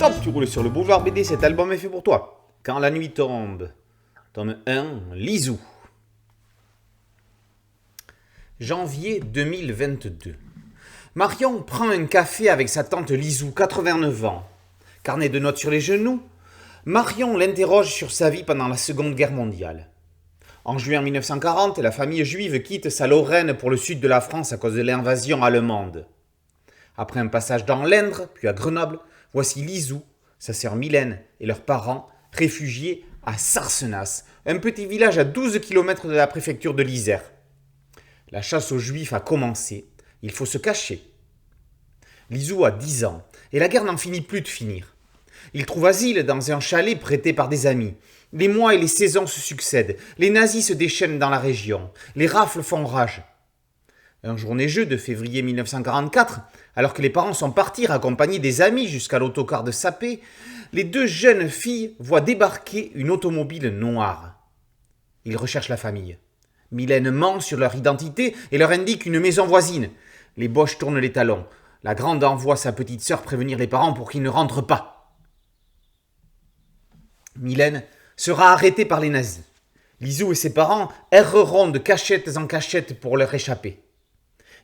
Top, tu roules sur le boulevard BD, cet album est fait pour toi. Quand la nuit tombe. Tome 1, Lisou. Janvier 2022. Marion prend un café avec sa tante Lisou, 89 ans. Carnet de notes sur les genoux, Marion l'interroge sur sa vie pendant la Seconde Guerre mondiale. En juin 1940, la famille juive quitte sa Lorraine pour le sud de la France à cause de l'invasion allemande. Après un passage dans l'Indre, puis à Grenoble, voici Lisou, sa sœur Mylène et leurs parents réfugiés à Sarcenas, un petit village à 12 km de la préfecture de l'Isère. La chasse aux Juifs a commencé, il faut se cacher. Lisou a 10 ans et la guerre n'en finit plus de finir. Il trouve asile dans un chalet prêté par des amis. Les mois et les saisons se succèdent, les nazis se déchaînent dans la région, les rafles font rage. Un jour neigeux de février 1944, alors que les parents sont partis accompagnés des amis jusqu'à l'autocar de Sapé, les deux jeunes filles voient débarquer une automobile noire. Ils recherchent la famille. Mylène ment sur leur identité et leur indique une maison voisine. Les Boches tournent les talons. La grande envoie sa petite sœur prévenir les parents pour qu'ils ne rentrent pas. Mylène sera arrêtée par les nazis. Lisou et ses parents erreront de cachettes en cachettes pour leur échapper.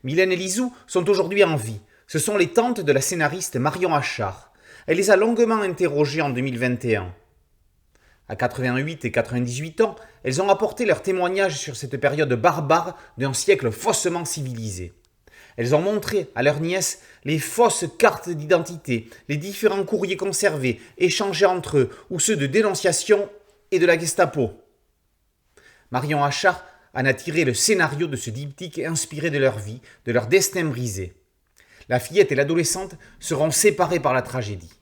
Mylène et Lisou sont aujourd'hui en vie. Ce sont les tantes de la scénariste Marion Achard. Elle les a longuement interrogées en 2021. À 88 et 98 ans, elles ont apporté leur témoignage sur cette période barbare d'un siècle faussement civilisé. Elles ont montré à leurs nièces les fausses cartes d'identité, les différents courriers conservés, échangés entre eux, ou ceux de dénonciation et de la Gestapo. Marion Achard en a tiré le scénario de ce diptyque inspiré de leur vie, de leur destin brisé. La fillette et l'adolescente seront séparées par la tragédie.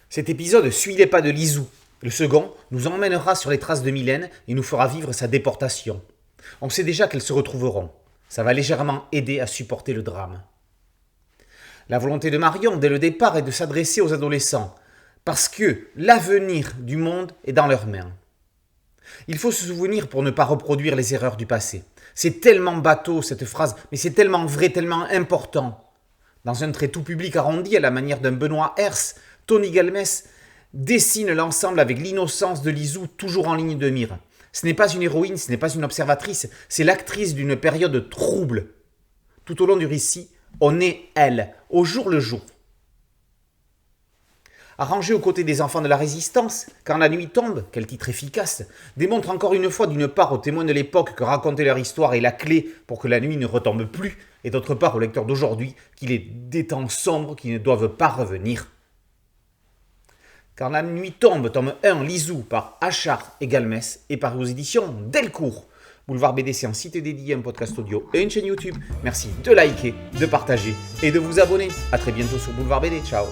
Cet épisode suit les pas de Lisou. Le second nous emmènera sur les traces de Mylène et nous fera vivre sa déportation. On sait déjà qu'elles se retrouveront. Ça va légèrement aider à supporter le drame. La volonté de Marion, dès le départ, est de s'adresser aux adolescents, parce que l'avenir du monde est dans leurs mains. Il faut se souvenir pour ne pas reproduire les erreurs du passé. C'est tellement bateau cette phrase, mais c'est tellement vrai, tellement important. Dans un trait tout public arrondi à la manière d'un Benoît Herse, Tony Galmès dessine l'ensemble avec l'innocence de Lisou toujours en ligne de mire. Ce n'est pas une héroïne, ce n'est pas une observatrice, c'est l'actrice d'une période trouble. Tout au long du récit, on est elle, au jour le jour. Arrangé aux côtés des enfants de la Résistance, Quand la nuit tombe, quel titre efficace, démontre encore une fois d'une part aux témoins de l'époque que raconter leur histoire est la clé pour que la nuit ne retombe plus, et d'autre part aux lecteurs d'aujourd'hui qu'il est des temps sombres qui ne doivent pas revenir. Quand la nuit tombe, tome 1, Lisou, par Achard et Galmès, et paru aux éditions Delcourt. Boulevard BD, c'est un site dédié, un podcast audio et une chaîne YouTube. Merci de liker, de partager et de vous abonner. A très bientôt sur Boulevard BD. Ciao.